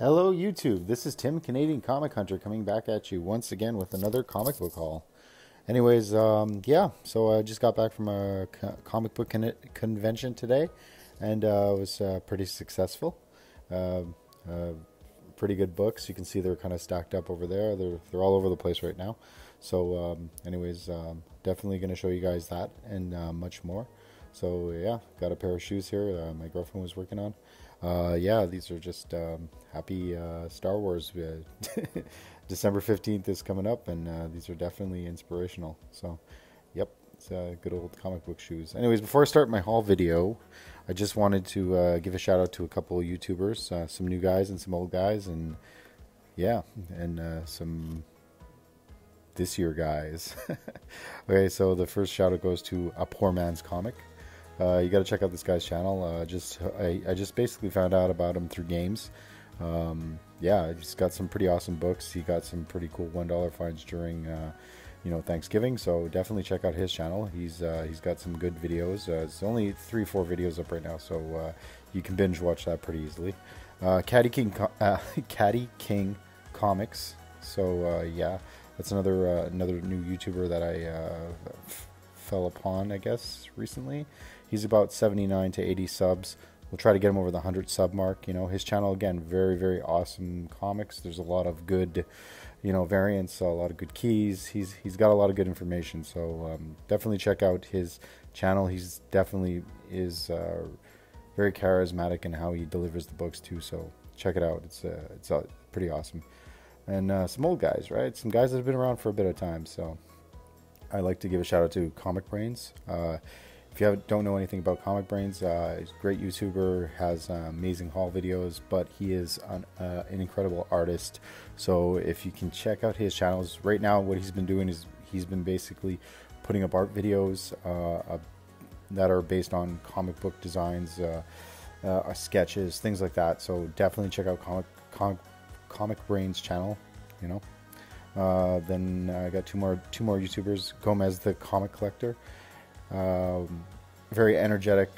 Hello YouTube, this is Tim, Canadian Comic Hunter, coming back at you once again with another comic book haul. Anyways, yeah, so I just got back from a comic book convention today, and it was pretty successful. Uh, uh, Pretty good books. You can see they're kind of stacked up over there. They're all over the place right now. So, definitely going to show you guys that and much more. So yeah, got a pair of shoes here. My girlfriend was working on. Yeah, these are just happy Star Wars. December 15th is coming up, and these are definitely inspirational. So, yep, it's good old comic book shoes. Anyways, before I start my haul video, I just wanted to give a shout out to a couple of YouTubers, some new guys and some old guys, and yeah, and some this year guys. Okay, so the first shout out goes to A Poor Man's Comic. You got to check out this guy's channel. I just basically found out about him through games. Yeah, he's got some pretty awesome books. He got some pretty cool $1 finds during Thanksgiving. So definitely check out his channel. He's got some good videos. It's only 3-4 videos up right now, so you can binge watch that pretty easily. Caddy King Comics. So yeah, that's another new YouTuber that I fell upon, I guess, recently. He's about 79 to 80 subs. We'll try to get him over the 100 sub mark. You know, his channel, again, very, very awesome comics. There's a lot of good, variants, a lot of good keys. He's got a lot of good information. So definitely check out his channel. He's definitely is very charismatic in how he delivers the books too. So check it out. It's pretty awesome. And some old guys, right? Some guys that have been around for a bit of time. So I like to give a shout out to Comic Brains. If you don't know anything about Comic Brains, he's a great YouTuber, has amazing haul videos, but he is an incredible artist. So if you can check out his channels, right now what he's been doing is he's been basically putting up art videos that are based on comic book designs, sketches, things like that. So definitely check out Comic Brains channel, Then I got two more YouTubers. Gomez the Comic Collector, very energetic,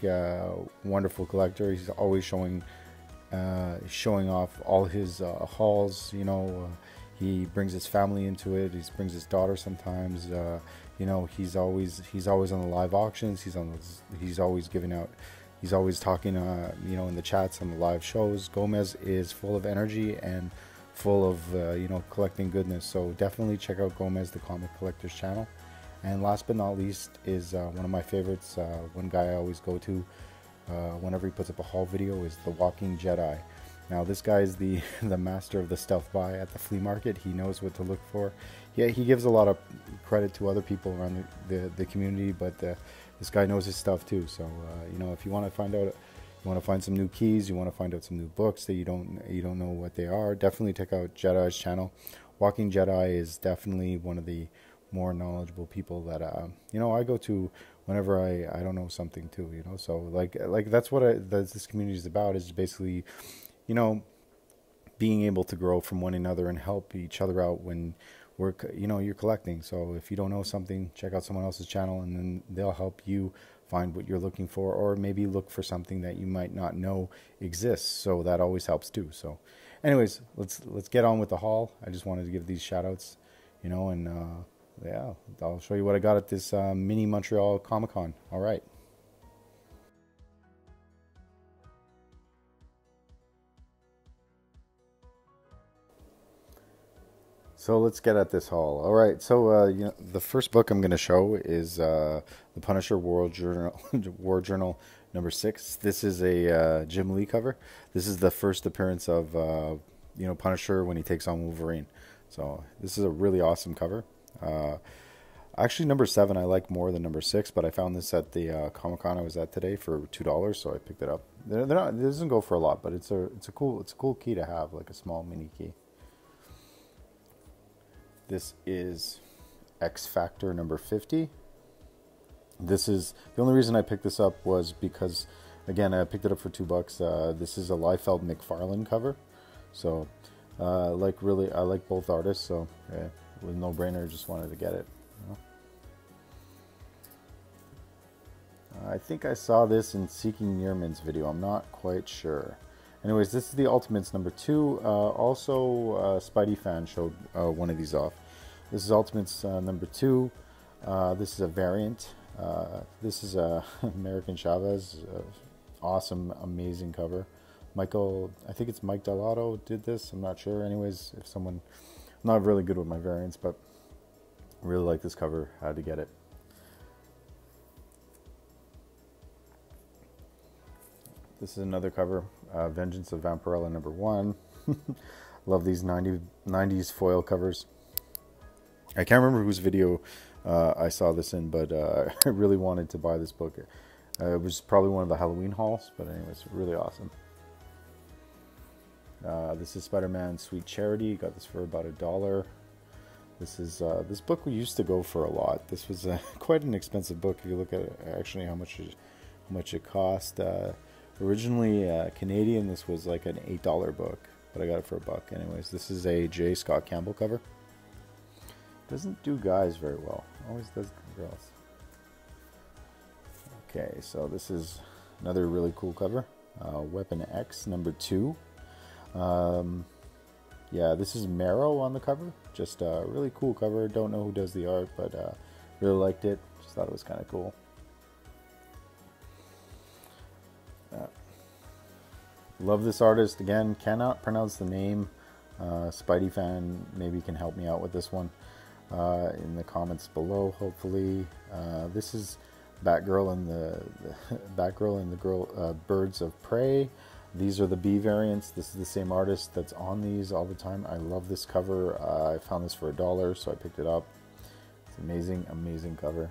wonderful collector. He's always showing off all his hauls. He brings his family into it. He brings his daughter sometimes. He's always on the live auctions. He's always giving out. He's always talking, in the chats on the live shows. Gomez is full of energy and full of collecting goodness. So definitely check out Gomez the Comic Collector's channel. And last but not least is one of my favorites. One guy I always go to whenever he puts up a haul video is the Walking Jedi. Now this guy is the master of the stealth buy at the flea market. He knows what to look for. Yeah, he gives a lot of credit to other people around the community, but this guy knows his stuff too. So if you want to find out, you want to find some new keys, you want to find out some new books that you don't know what they are, definitely check out Jedi's channel. Walking Jedi is definitely one of the more knowledgeable people that I go to whenever I don't know something too. So like that's what this community is about, is basically being able to grow from one another and help each other out when you're collecting. So if you don't know something, check out someone else's channel, and then they'll help you find what you're looking for, or maybe look for something that you might not know exists. So that always helps too. So anyways, let's get on with the haul. I just wanted to give these shout outs, and yeah, I'll show you what I got at this mini Montreal Comic-Con. All right. So let's get at this haul. All right. So the first book I'm going to show is the Punisher War Journal number 6. This is a Jim Lee cover. This is the first appearance of Punisher when he takes on Wolverine. So this is a really awesome cover. Actually, number 7 I like more than number 6, but I found this at the Comic-Con I was at today for $2, so I picked it up. It doesn't go for a lot, but it's a cool key to have, like a small mini key. This is X Factor number 50. This is the only reason I picked this up was because, again, I picked it up for $2. This is a Liefeld McFarlane cover, so I like both artists, so yeah, it was no brainer. Just wanted to get it. I think I saw this in Seeking Nearman's video. I'm not quite sure. Anyways, this is the Ultimates number 2. Also, Spidey fan showed one of these off. This is Ultimates number 2. This is a variant. This is American Chavez. Awesome, amazing cover. Michael, I think it's Mike Delato did this. I'm not sure. Anyways, if someone, I'm not really good with my variants, but I really like this cover. Had to get it. This is another cover, Vengeance of Vampirella number 1. Love these 90s foil covers. I can't remember whose video I saw this in, but I really wanted to buy this book. It was probably one of the Halloween hauls, but anyways, really awesome. This is Spider-Man Sweet Charity. Got this for about $1. This is this book we used to go for a lot. This was quite an expensive book if you look at actually how much it cost. Originally Canadian, this was like an $8 book, but I got it for $1. Anyways, this is a J. Scott Campbell cover. Doesn't do guys very well. Always does girls. Okay, so this is another really cool cover. Weapon X number 2. Yeah, this is Marrow on the cover. Just a really cool cover. Don't know who does the art, but really liked it. Just thought it was kind of cool. Love this artist. Again, cannot pronounce the name. Spidey fan maybe can help me out with this one in the comments below, hopefully. This is Batgirl and the Birds of Prey. These are the B variants. This is the same artist that's on these all the time. I love this cover. I found this for $1, so I picked it up. It's amazing, amazing cover.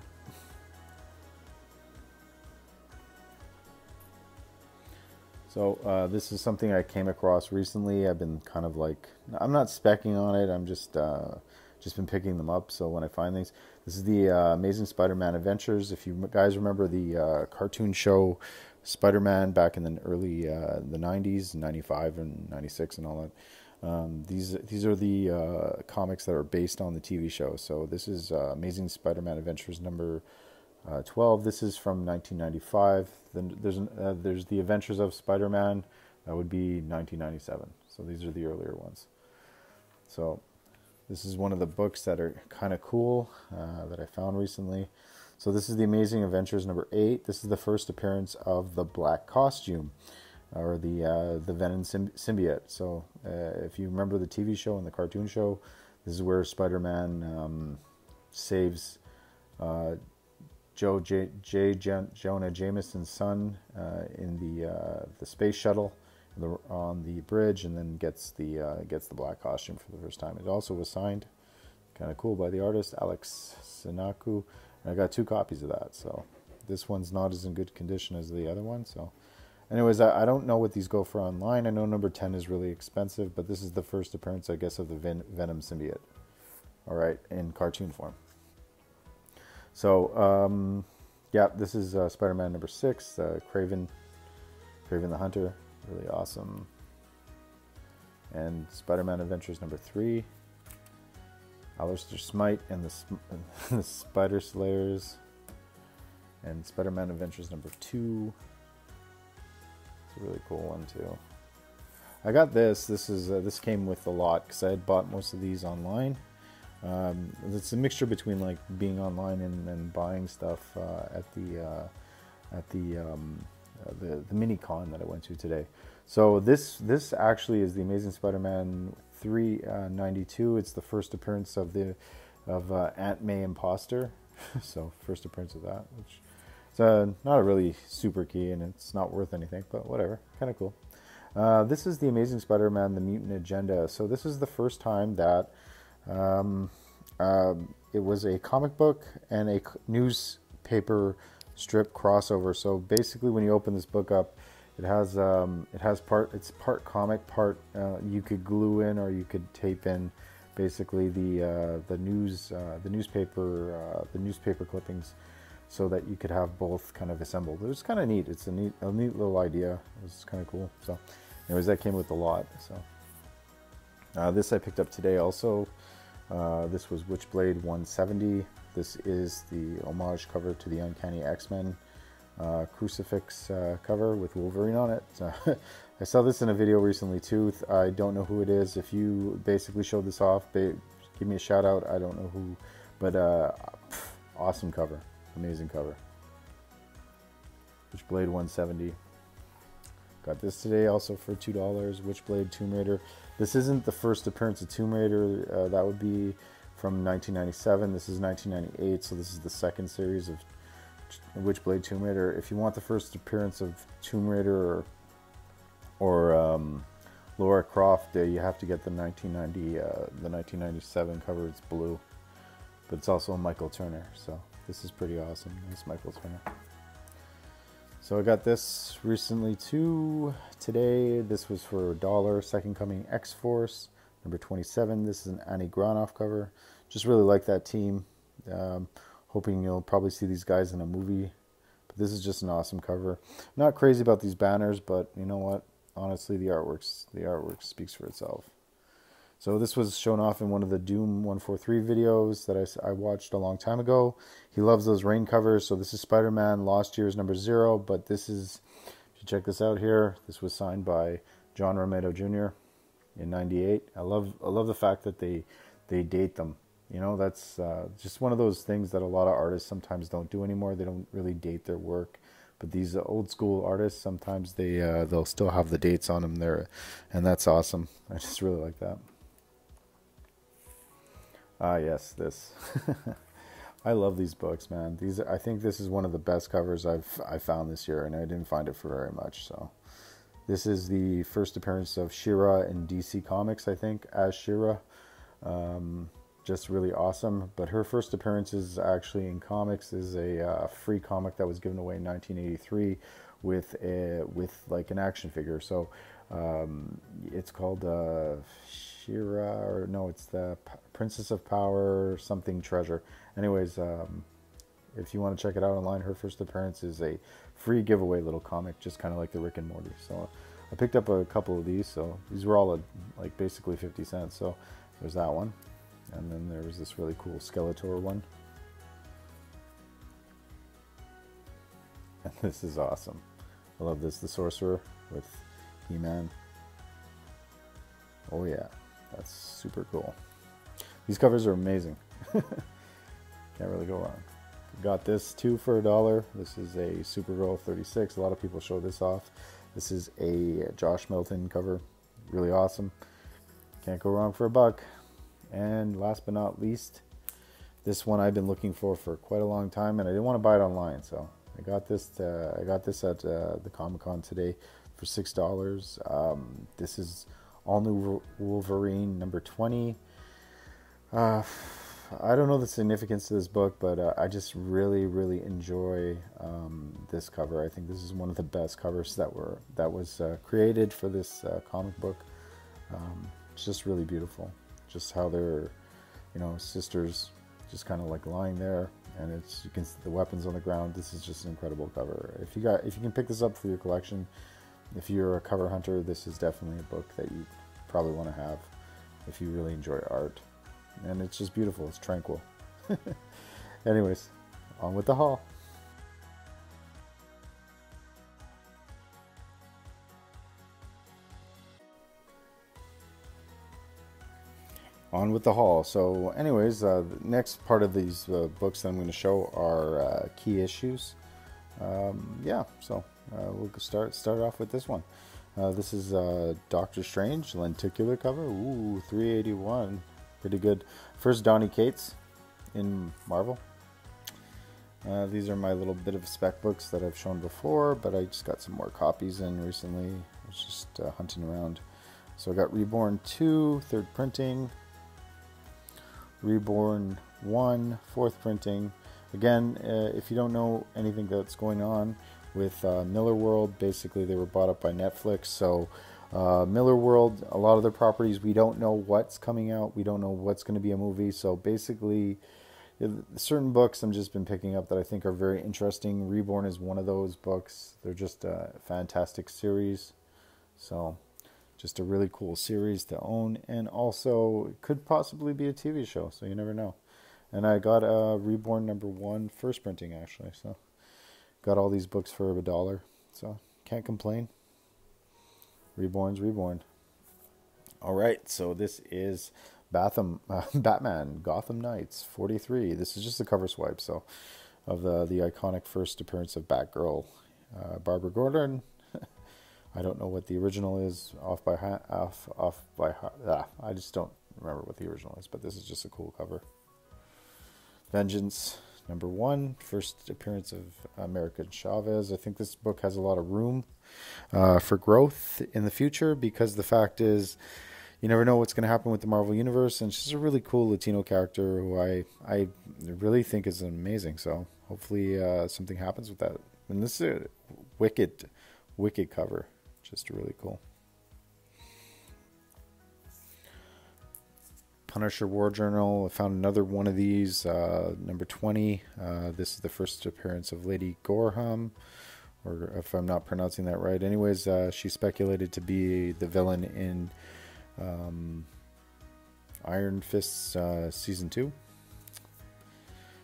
So this is something I came across recently. I've been kind of like, I'm not specking on it. I'm just been picking them up. So when I find these, this is the Amazing Spider-Man Adventures. If you guys remember the cartoon show Spider-Man back in the early the 90s, 95 and 96 and all that. These are the comics that are based on the TV show. So this is Amazing Spider-Man Adventures number 12. This is from 1995. Then there's the Adventures of Spider-Man. That would be 1997. So these are the earlier ones. So this is one of the books that are kind of cool that I found recently. So this is the Amazing Adventures number 8. This is the first appearance of the Black Costume, or the Venom symbiote. So if you remember the TV show and the cartoon show, this is where Spider-Man saves Jonah Jameson's son in the space shuttle on the bridge, and then gets the black costume for the first time. It also was signed, kind of cool, by the artist Alex Sinaku. And I got 2 copies of that, so this one's not as in good condition as the other one. So anyways, I don't know what these go for online. I know number 10 is really expensive, but this is the first appearance, I guess, of the Venom symbiote. All right, in cartoon form. So, yeah, this is Spider-Man number 6, Kraven the Hunter, really awesome. And Spider-Man Adventures number 3, Alistair Smite and the Spider Slayers, and Spider-Man Adventures number 2. It's a really cool one too. I got this. This came with a lot because I had bought most of these online. It's a mixture between like being online and buying stuff at the mini con that I went to today. So this actually is the Amazing Spider-Man 392. It's the first appearance of Aunt May Imposter. So first appearance of that, which is not a really super key, and it's not worth anything, but whatever, kind of cool. This is the Amazing Spider-Man: The Mutant Agenda. So this is the first time that it was a comic book and a newspaper strip crossover. So basically, when you open this book up, it's part comic, part you could glue in or you could tape in, basically the newspaper clippings, so that you could have both kind of assembled. It was kind of neat. It's a neat little idea. It was kind of cool. So anyways, that came with a lot. So this I picked up today also. This was Witchblade 170. This is the homage cover to the Uncanny X-Men crucifix cover with Wolverine on it. I saw this in a video recently too. I don't know who it is. If you basically showed this off, give me a shout out. I don't know who, but awesome cover, amazing cover. Witchblade 170. Got this today also for $2. Witchblade Tomb Raider. This isn't the first appearance of Tomb Raider. That would be from 1997. This is 1998, so this is the second series of Witchblade Tomb Raider. If you want the first appearance of Tomb Raider or Lara Croft, you have to get the 1997 cover. It's blue, but it's also a Michael Turner, so this is pretty awesome. Nice Michael Turner. So I got this recently too. Today, this was for $1. Second Coming X-Force, number 27. This is an Annie Granoff cover. Just really like that team. Hoping you'll probably see these guys in a movie. But this is just an awesome cover. Not crazy about these banners, but you know what? Honestly, the artwork speaks for itself. So this was shown off in one of the Doom 143 videos that I watched a long time ago. He loves those rain covers. So this is Spider-Man Lost Years number 0. But this is, if you check this out here, this was signed by John Romero Jr. in '98. I love the fact that they date them. You know, that's just one of those things that a lot of artists sometimes don't do anymore. They don't really date their work. But these old school artists, sometimes they'll still have the dates on them there. And that's awesome. I just really like that. Ah, yes, this. I love these books, man. I think this is one of the best covers I found this year, and I didn't find it for very much. So, this is the first appearance of She-Ra in DC Comics, I think, as She-Ra. Just really awesome. But her first appearance is actually in comics is a free comic that was given away in 1983 with like an action figure. So, it's called She-Ra, or no, it's the Princess of Power something treasure. Anyways, if you want to check it out online, her first appearance is a free giveaway little comic, just kind of like the Rick and Morty. So I picked up a couple of these. So these were all like basically 50 cents. So there's that one, and then there was this really cool Skeletor one. And this is awesome. I love this, the Sorcerer with He-Man. Oh yeah, that's super cool. These covers are amazing. Can't really go wrong. Got this too for $1. This is a Supergirl 36. A lot of people show this off. This is a Josh Milton cover. Really awesome. Can't go wrong for $1. And last but not least, this one I've been looking for quite a long time, and I didn't want to buy it online, so I got this. I got this at the Comic-Con today for $6. This is All New Wolverine number 20. I don't know the significance to this book, but I just really enjoy this cover. I think this is one of the best covers that was created for this comic book. It's just really beautiful. Just how they're, sisters, just kind of like lying there, and you can see the weapons on the ground. This is just an incredible cover. If you can pick this up for your collection, if you're a cover hunter, this is definitely a book that you probably want to have if you really enjoy art. And it's just beautiful. It's tranquil. Anyways, on with the haul. On with the haul. So anyways, the next part of these books that I'm going to show are key issues. Yeah, so we'll start off with this one. This is Doctor Strange, lenticular cover. Ooh, 381. Pretty good. First Donny Cates in Marvel. These are my little bit of spec books that I've shown before, but I just got some more copies in recently. I was just hunting around. So I got Reborn 2, 3rd printing. Reborn 1, 4th printing. Again, if you don't know anything that's going on with Miller World, basically they were bought up by Netflix. So Miller World, a lot of their properties, we don't know what's coming out. We don't know what's going to be a movie. So basically, certain books I've just been picking up that I think are very interesting. Reborn is one of those books. They're just a fantastic series. So just a really cool series to own. And also, it could possibly be a TV show, so you never know. And I got Reborn number 1, first printing actually. So Got all these books for $1, so can't complain. Reborn's reborn. All right, so this is Batman Gotham Knights 43. This is just a cover swipe, so of the iconic first appearance of Batgirl, Barbara Gordon. I don't know what the original is I just don't remember what the original is, but this is just a cool cover. Vengeance #1, first appearance of America Chavez. I think this book has a lot of room for growth in the future, because the fact is, you never know what's going to happen with the Marvel Universe, and she's a really cool Latino character who I really think is amazing. So hopefully something happens with that. And this is a wicked cover, just really cool. Punisher War Journal. I found another one of these, number 20. This is the first appearance of Lady Gorham, or if I'm not pronouncing that right. Anyways, she's speculated to be the villain in Iron Fist Season 2.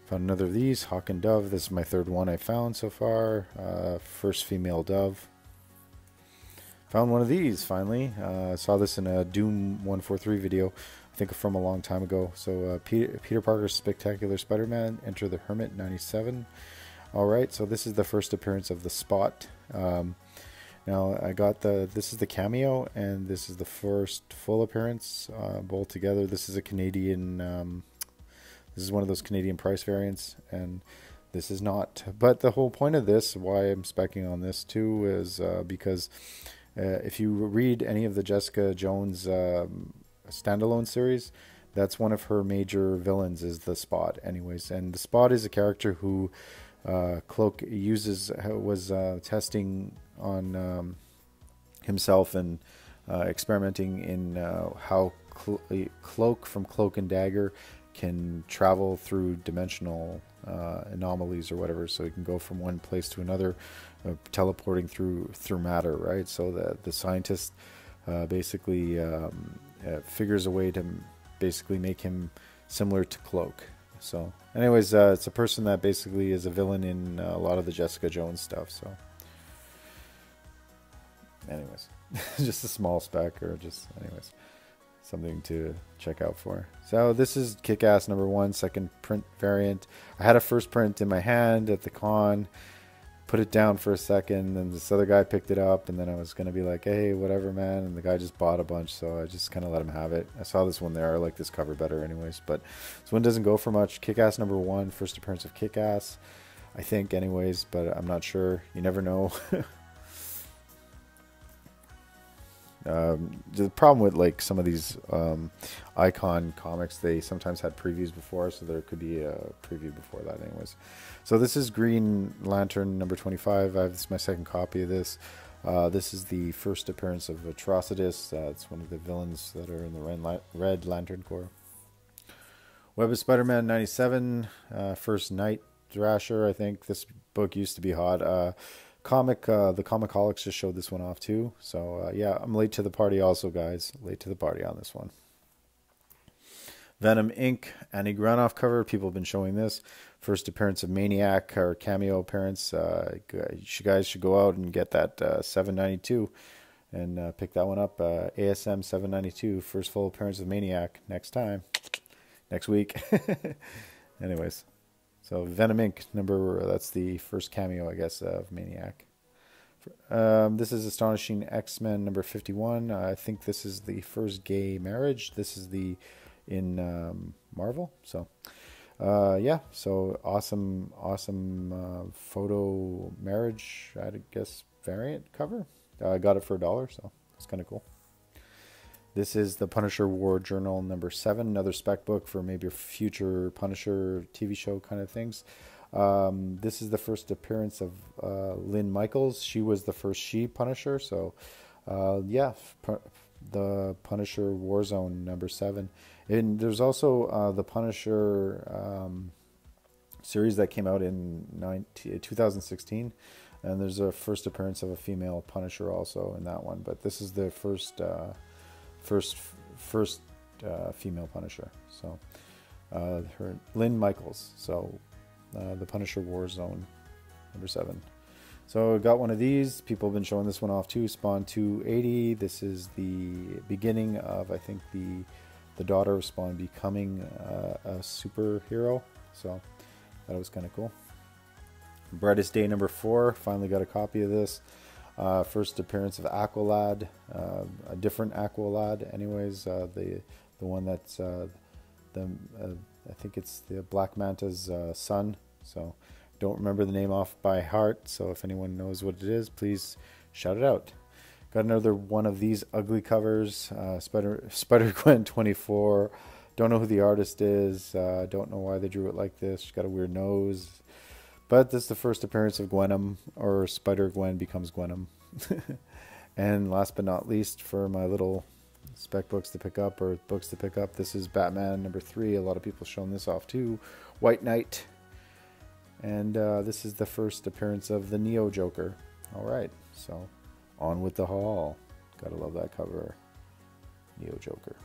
Found another of these, Hawk and Dove. This is my third one I found so far. First female Dove. Found one of these finally. Saw this in a Doom 143 video, I think from a long time ago. So Peter Parker's Spectacular Spider-Man, Enter the Hermit 97. Alright, so this is the first appearance of the Spot. Now I got this is the cameo, and this is the first full appearance, both together. This is a Canadian, this is one of those Canadian price variants, and this is not. But the whole point of this, why I'm specking on this too, is because if you read any of the Jessica Jones standalone series, that's one of her major villains, is the Spot. Anyways, and the Spot is a character who Cloak was testing on himself and experimenting in how Cloak from Cloak and Dagger can travel through dimensional anomalies or whatever, so he can go from one place to another, teleporting through matter, right? So the scientist basically figures a way to basically make him similar to Cloak. So anyways, it's a person that basically is a villain in a lot of the Jessica Jones stuff. So anyways, just a small spec, or just anyways, something to check out for. So this is Kick-Ass #1, second print variant. I had a first print in my hand at the con, put it down for a second, and this other guy picked it up, and then I was going to be like, hey, whatever, man, and the guy just bought a bunch, so I just kind of let him have it. I saw this one there. I like this cover better anyways, but this one doesn't go for much. Kick-Ass #1, first appearance of Kick-Ass, I think anyways, but I'm not sure. You never know. The problem with like some of these Icon comics, they sometimes had previews before, so there could be a preview before that anyways. So this is Green Lantern #25. This is my second copy of this. This is the first appearance of Atrocitus. It's one of the villains that are in the Red Lantern Corps. Web of Spider-Man 97, first Night Thrasher. I think this book used to be hot. The Comicaholics just showed this one off too. So yeah, I'm late to the party also, guys. Late to the party on this one. Venom Inc. Annie Granoff cover. People have been showing this. First appearance of Maniac, or cameo appearance. You guys should go out and get that $7.92 and pick that one up. ASM $7.92. First full appearance of Maniac next week. Anyways. So Venom Inc. That's the first cameo, I guess, of Maniac. This is Astonishing X-Men #51. I think this is the first gay marriage. This is in Marvel. So yeah, so awesome photo marriage, I guess, variant cover. I got it for $1, so it's kind of cool. This is the Punisher War Journal #7, another spec book for maybe a future Punisher TV show kind of things. This is the first appearance of Lynn Michaels. She was the first Punisher. So yeah, the Punisher Warzone #7. And there's also the Punisher series that came out in 2016. And there's a first appearance of a female Punisher also in that one. But this is the first female Punisher. So her Lynn Michaels. So the Punisher Warzone number 7. So I got one of these. People have been showing this one off too. Spawn 280. This is the beginning of, I think, the daughter of Spawn becoming a superhero. So that was kind of cool. Brightest Day number 4. Finally got a copy of this. First appearance of Aqualad, a different Aqualad. Anyways, the one that's I think it's the Black Manta's son. So don't remember the name off by heart. So if anyone knows what it is, please shout it out. Got another one of these ugly covers. Spider-Gwen 24. Don't know who the artist is. Don't know why they drew it like this. She's got a weird nose. But this is the first appearance of Gwenom, or Spider-Gwen becomes Gwenom. And last but not least, for my little spec books to pick up, or books to pick up, this is Batman number 3. A lot of people showing this off too. White Knight. And this is the first appearance of the Neo Joker. Alright, so on with the haul. Gotta love that cover. Neo Joker.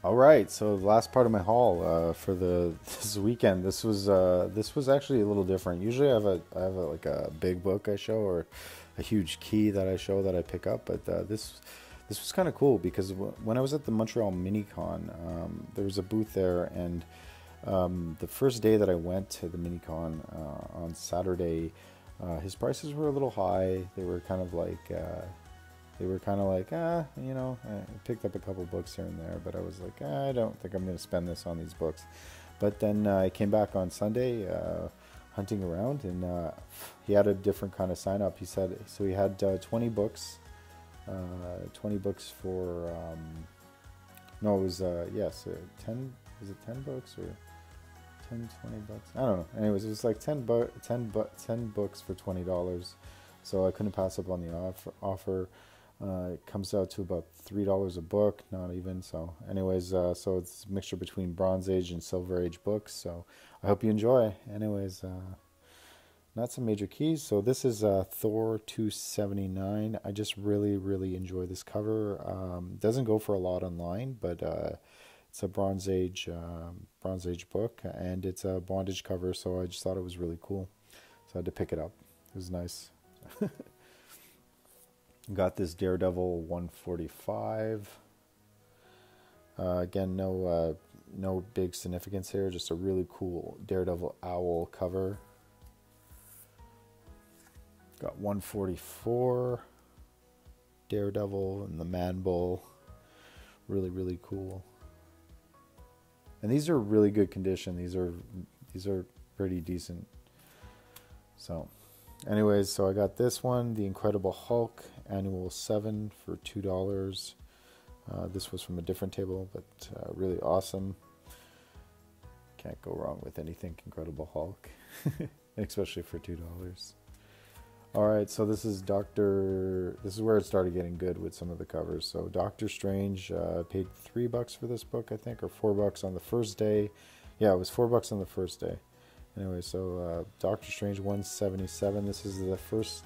All right, so the last part of my haul for this weekend. This was actually a little different. Usually I have like a big book I show, or a huge key that I show that I pick up. But this was kind of cool because when I was at the Montreal-Mini Con, there was a booth there, and the first day that I went to the Mini Con on Saturday, his prices were a little high. They were kind of like. You know, I picked up a couple books here and there, but I was like, I don't think I'm going to spend this on these books. But then I came back on Sunday hunting around, and he had a different kind of sign up. He said, so he had 20 books, 20 books for, no, it was, yes, 10, was it 10 books or 10, 20 bucks? I don't know. Anyways, it was like 10 books for $20. So I couldn't pass up on the offer. It comes out to about $3 a book, not even. So anyways, so it's a mixture between Bronze Age and Silver Age books. So I hope you enjoy. Anyways, not some major keys. So this is Thor 279. I just really enjoy this cover. Doesn't go for a lot online, but it's a Bronze Age book, and it's a bondage cover. So I just thought it was really cool. So I had to pick it up. It was nice. Got this Daredevil 145. Again, no big significance here, just a really cool Daredevil owl cover. Got 144 Daredevil and the Man Bull. Really cool. And these are really good condition. These are pretty decent. So anyways, so I got this one, The Incredible Hulk, Annual 7 for $2. This was from a different table, but really awesome. Can't go wrong with anything Incredible Hulk, especially for $2. Alright, so this is where it started getting good with some of the covers. So Doctor Strange, paid $3 for this book, I think, or $4 on the first day. Yeah, it was $4 on the first day. Anyway, so Doctor Strange 177. This is the first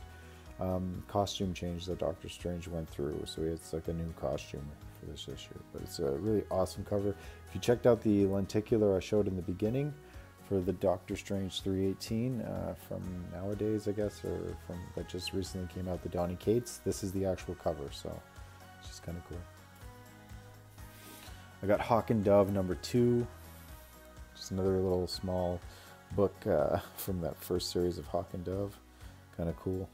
costume change that Doctor Strange went through. So it's like a new costume for this issue. But it's a really awesome cover. If you checked out the lenticular I showed in the beginning for the Doctor Strange 318 from nowadays, I guess, or from that just recently came out, the Donny Cates, this is the actual cover. So it's just kind of cool. I got Hawk and Dove number 2. Just another little small book from that first series of Hawk and Dove. Kind of cool.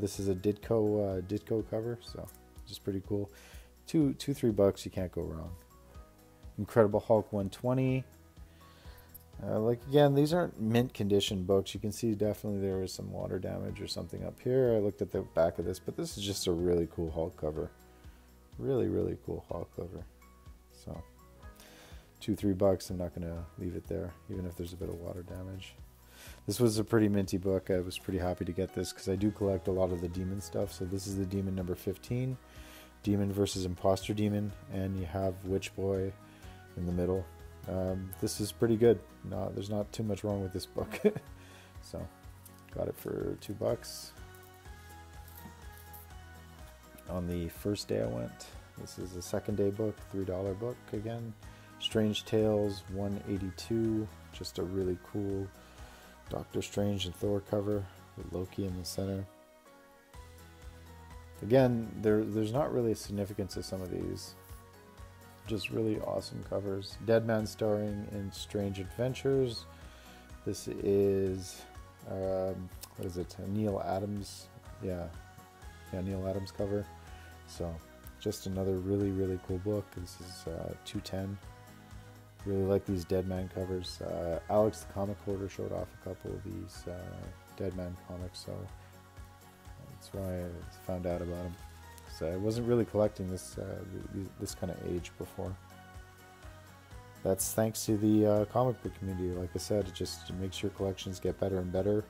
This is a Ditko cover, so just pretty cool. $3 you can't go wrong. Incredible Hulk 120. Like again, these aren't mint condition books. You can see definitely there was some water damage or something up here. I looked at the back of this, but this is just a really cool Hulk cover. Really cool Hulk cover. So $2-3. I'm not going to leave it there, even if there's a bit of water damage. This was a pretty minty book. I was pretty happy to get this because I do collect a lot of the demon stuff. So this is the Demon number 15. Demon versus Imposter Demon. And you have Witch Boy in the middle. This is pretty good. No, there's not too much wrong with this book. So got it for $2. On the first day I went. This is a second day book, $3 book again. Strange Tales 182, just a really cool Doctor Strange and Thor cover with Loki in the center. Again, there's not really a significance to some of these. Just really awesome covers. Deadman starring in Strange Adventures. This is, what is it? Neil Adams. Yeah, Neil Adams cover. So, just another really, really cool book. This is 210. Really like these Deadman covers. Alex the Comic Hoarder showed off a couple of these Deadman comics, so that's why I found out about them. So I wasn't really collecting this kind of age before. That's thanks to the comic book community. Like I said, it just makes your collections get better and better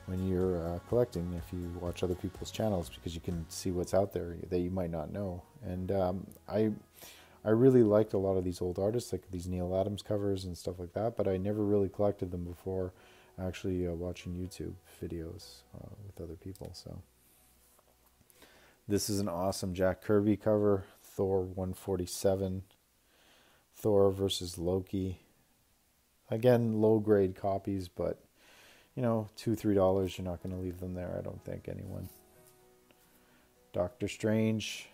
when you're collecting, if you watch other people's channels, because you can see what's out there that you might not know. And I really liked a lot of these old artists, like these Neil Adams covers and stuff like that, but I never really collected them before actually watching YouTube videos with other people. So this is an awesome Jack Kirby cover, Thor 147, Thor versus Loki. Again, low grade copies, but you know, $2-3, you're not going to leave them there, I don't think, anyone. Doctor Strange,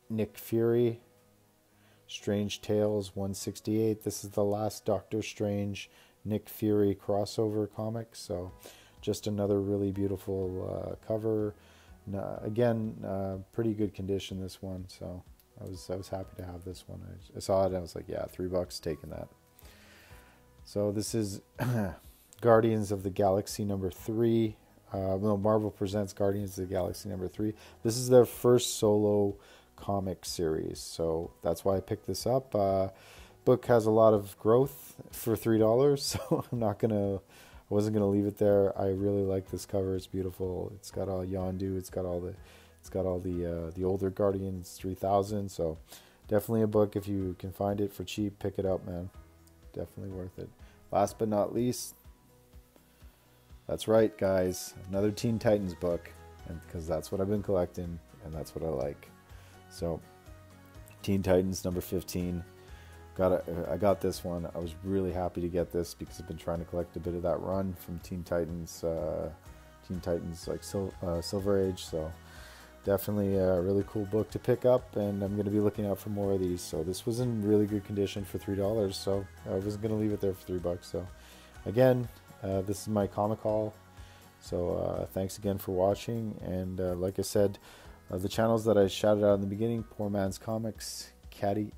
Nick Fury, Strange Tales 168. This is the last Doctor Strange Nick Fury crossover comic, so just another really beautiful cover. Again, pretty good condition, this one, so I was happy to have this one. I saw it and I was like, yeah, $3, taking that. So this is Guardians of the Galaxy number 3. No, Marvel presents Guardians of the Galaxy number 3. This is their first solo comic series, so that's why I picked this up. Book has a lot of growth for $3, so I wasn't gonna leave it there. I really like this cover. It's beautiful. It's got all Yondu. It's got all the older Guardians 3000. So definitely a book. If you can find it for cheap, pick it up, man. Definitely worth it. Last but not least, that's right, guys, another Teen Titans book, and because that's what I've been collecting and that's what I like. So Teen Titans number 15. I got this one. I was really happy to get this because I've been trying to collect a bit of that run from Teen Titans like Silver Age. So definitely a really cool book to pick up, and I'm going to be looking out for more of these. So this was in really good condition for $3, so I wasn't going to leave it there for $3. So again, this is my comic haul. So thanks again for watching, and like I said, the channels that I shouted out in the beginning: Poor Man's Comics, Caddy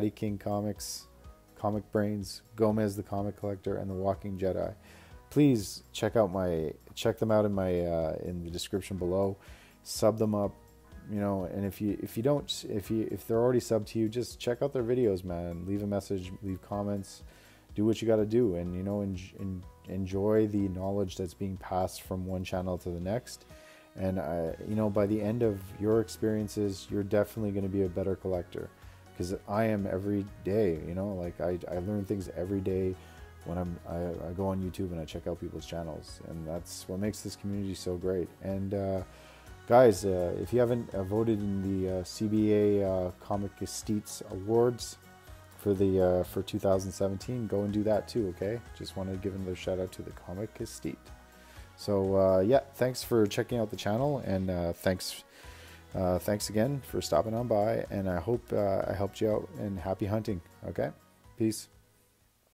King Comics, Comic Brains, Gomez the Comic Collector, and The Walking Jedi. Please check them out in my in the description below. Sub them up, you know. And if they're already subbed to you, just check out their videos, man. Leave a message, leave comments, do what you got to do, and you know, enjoy the knowledge that's being passed from one channel to the next. And you know, by the end of your experiences, you're definitely going to be a better collector, because I am every day. You know, like I learn things every day when I go on YouTube and I check out people's channels, and that's what makes this community so great. And guys, if you haven't voted in the CBA Comic Estates Awards for 2017, go and do that too. Okay, just want to give another shout out to the Comic Estate. So yeah, thanks for checking out the channel, and thanks again for stopping on by, and I hope I helped you out, and happy hunting. Okay, peace.